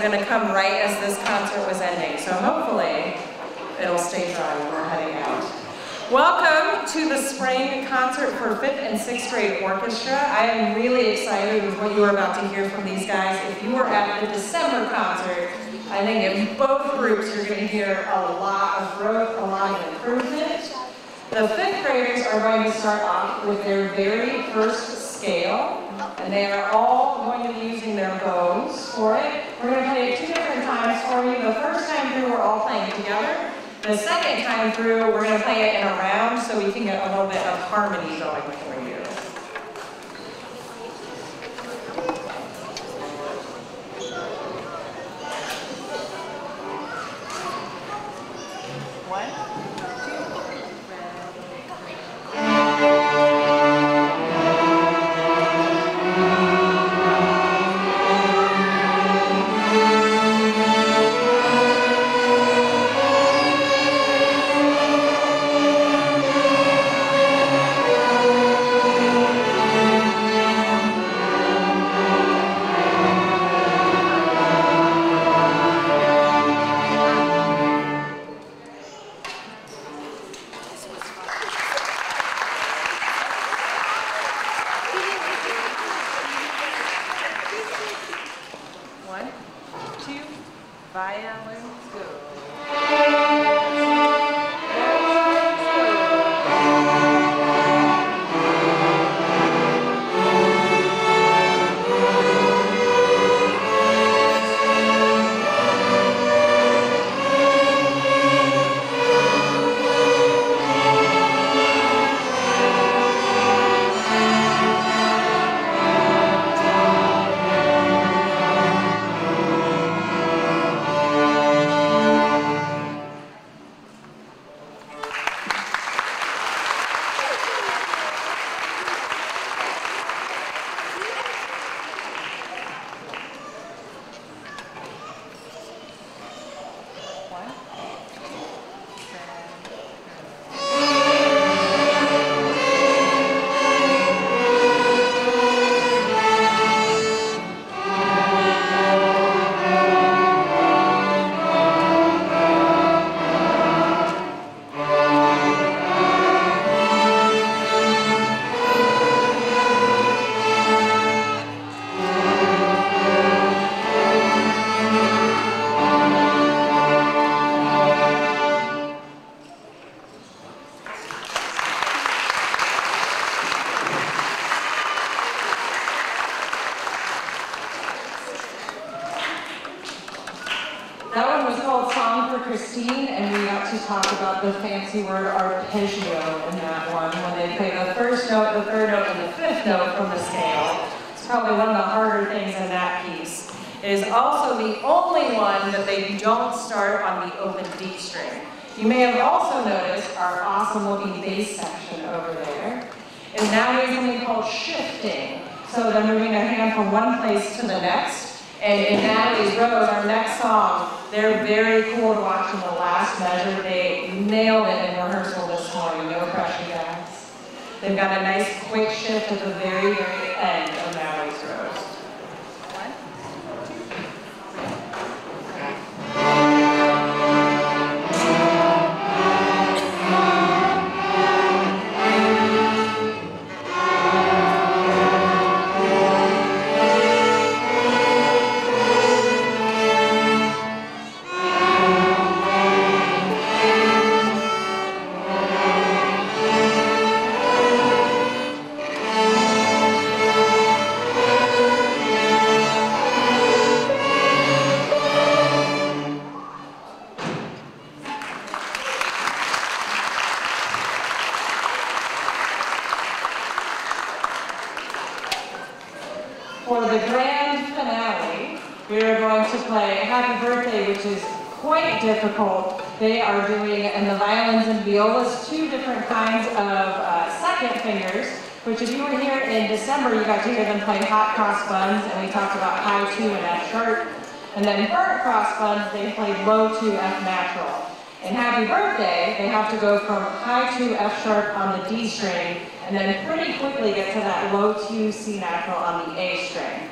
going to come right as this concert was ending. So hopefully it'll stay dry when we're heading out. Welcome to the spring concert for 5th and 6th grade orchestra. I am really excited with what you are about to hear from these guys. If you were at the December concert, I think in both groups you're going to hear a lot of growth, a lot of improvement. The 5th graders are going to start off with their very first scale, and they are all going to be using their bows for it. We're going to play it 2 different times for you. The first time through, we're all playing together. The second time through, we're going to play it in a round so we can get a little bit of harmony going for you. The fancy word arpeggio in that one, when they play the first note, the third note, and the fifth note from the scale. It's probably one of the harder things in that piece. It is also the only one that they don't start on the open D string. You may have also noticed our awesome looking bass section over there is now doing something called shifting. So they're moving their hand from one place to the next. And in Natalie's Rose, our next song, they're very cool to watch in the last measure. They nailed it in rehearsal this morning, no pressure guys. They've got a nice quick shift at the very, very end of Natalie's Rose. For the grand finale, we are going to play Happy Birthday, which is quite difficult. They are doing, in the violins and violas, 2 different kinds of second fingers, which if you were here in December, you got to hear them play hot cross buns, and we talked about high 2 and F sharp. And then burnt cross buns, they played low 2 F natural. In Happy Birthday, they have to go from high 2 F sharp on the D string, and then pretty quickly get to that low 2 C natural on the A string.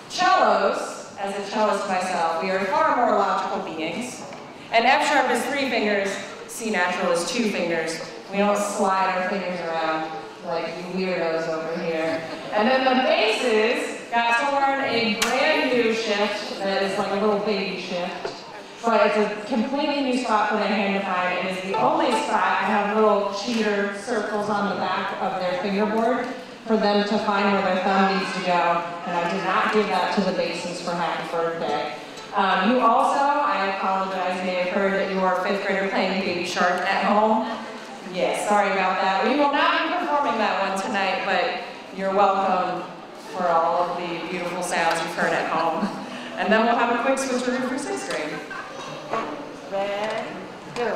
Cellos, as a cellist myself, we are far more logical beings. And F sharp is 3 fingers, C natural is 2 fingers. We don't slide our fingers around like you weirdos over here. And then the basses got to learn a brand new shift that is like a little baby shift. But it's a completely new spot for the hand to find. It is the only spot I have little cheater circles on the back of their fingerboard for them to find where their thumb needs to go. And I did not give that to the basses for happy birthday. You also, I apologize, may have heard that you are a 5th grader playing Baby Shark at home. Yes, sorry about that. We will not be performing that one tonight, but you're welcome for all of the beautiful sounds you've heard at home. And then we'll have a quick switcheroo for 6th grade. Ready, go.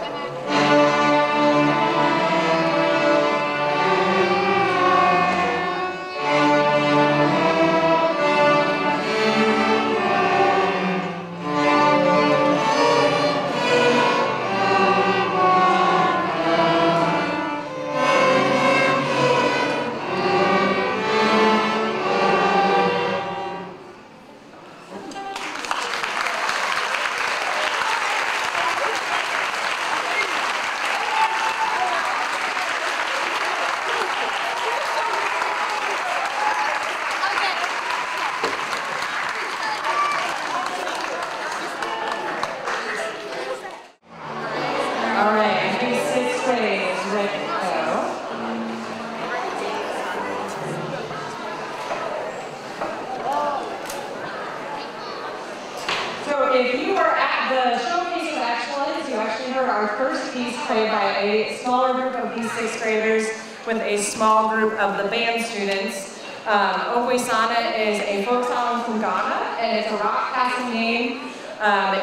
If you were at the Showcase of Excellence, you actually heard our first piece played by a smaller group of B6 graders with a small group of the band students. Okwe-sana is a folk song from Ghana, and it's a rock passing game.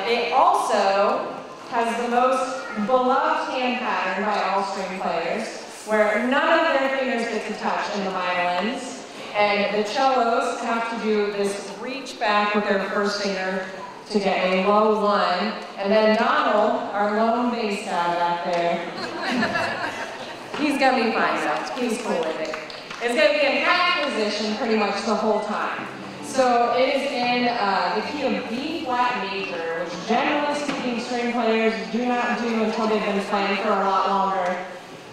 It also has the most beloved hand pattern by all string players, where none of their fingers get to touch in the violins, and the cellos have to do this reach back with their first finger to get a low 1, and then Donald, our lone bass guy back there, he's gonna be fine though, he's cool with it. It's gonna be in half position pretty much the whole time. So it is in the key of B flat major, which generally speaking string players do not do until they've been playing for a lot longer,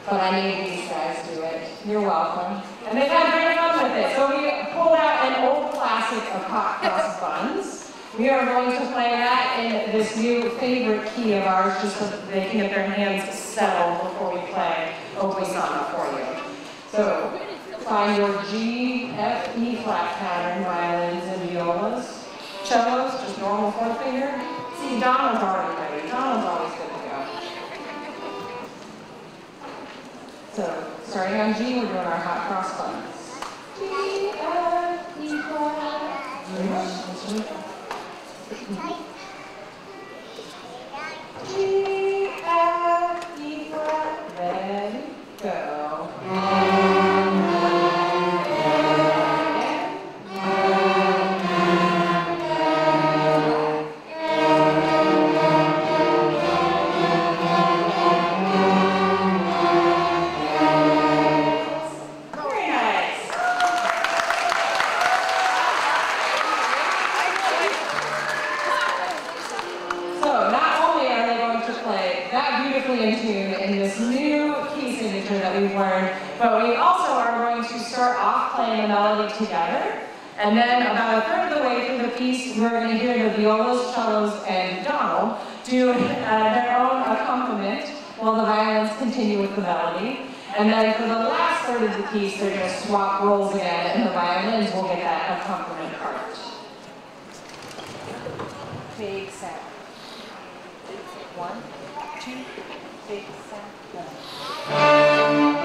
but I made these guys do it. You're welcome. And they've had great fun with it. So we pulled out an old classic of hot cross buns. We are going to play that in this new favorite key of ours, just so that they can get their hands settled before we play Okwe-sana for you. So find your G, F, E flat pattern, violins and violas. Cellos, just normal 4th finger. See, Donald's already ready. Donald's always good to go. So starting on G, we're doing our hot cross buttons. G, F, E flat. Very much. G, F, E flat, ready, go. But we also are going to start off playing the melody together, and then about a third of the way through the piece, we're going to hear the violas, cellos, and Donald do their own accompaniment while the violins continue with the melody. And then for the last third of the piece, they're going to swap roles again, and the violins will get that accompaniment part. Big sound. 1, 2, big sound, 1.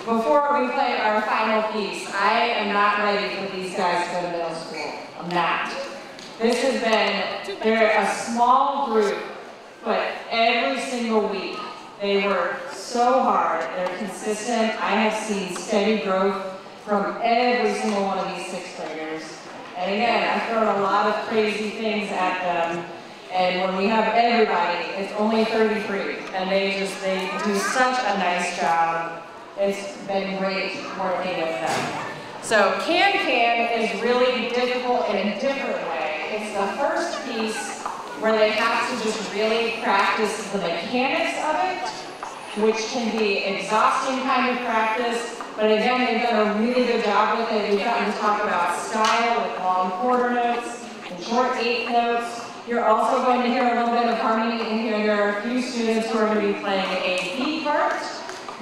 Before we play our final piece, I am not ready for these guys to go to middle school. I'm not. This has been, they're a small group, but every single week they work so hard. They're consistent. I have seen steady growth from every single one of these sixth graders. And again, I've thrown a lot of crazy things at them. And when we have everybody, it's only 33. And they do such a nice job. It's been great working with them. So Can is really difficult in a different way. It's the first piece where they have to just really practice the mechanics of it, which can be exhausting kind of practice. But again, they've done a really good job with it. We've gotten to talk about style with long quarter notes and short eighth notes. You're also going to hear a little bit of harmony in here. There are a few students who are going to be playing a B part.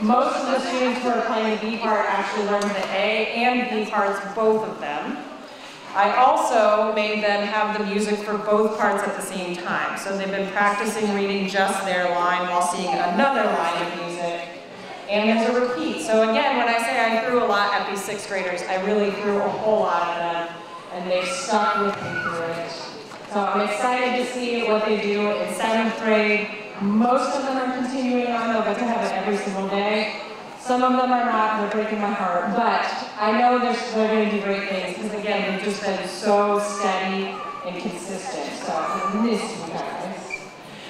Most of the students who are playing the B part actually learn the A and B parts, both of them. I also made them have the music for both parts at the same time. So they've been practicing reading just their line while seeing another line of music. And there's a repeat. So again, when I say I threw a lot at these sixth graders, I really threw a whole lot at them, and they've stuck with me through it. So I'm excited to see what they do in seventh grade. Most of them are continuing on, they'll get to have it every single day. Some of them are not, they're breaking my heart. But I know they're going to do great things, because again, they've just been so steady and consistent. So I miss you guys.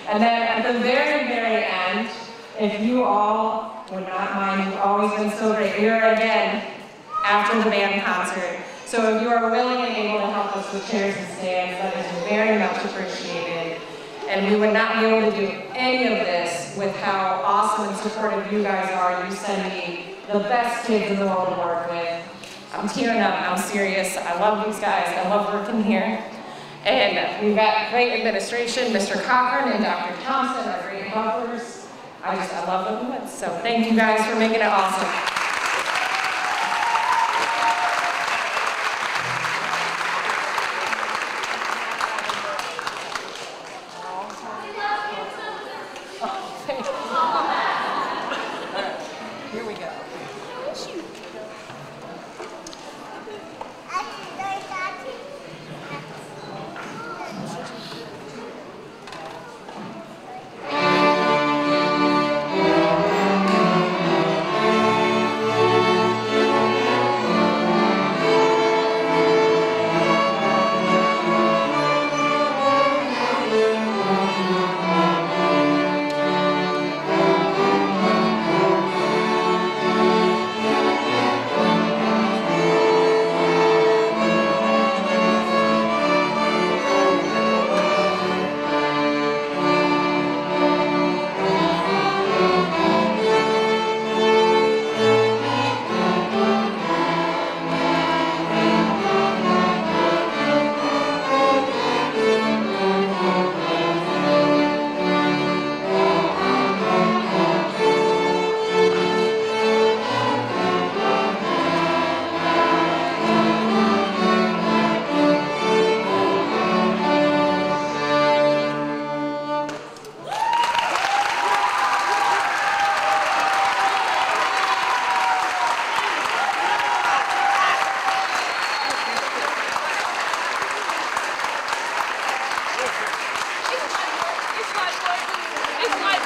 And then at the very, very end, if you all would not mind, you've always been so great. We are again after the band concert. So if you are willing and able to help us with chairs and stands, that is very much appreciated. And we would not be able to do any of this with how awesome and supportive you guys are. You send me the best kids in the world to work with. I'm tearing up, I'm serious. I love these guys, I love working here. And we've got great administration, Mr. Cochran and Dr. Thompson are great helpers. I love them. So thank you guys for making it awesome. Here we go. It's my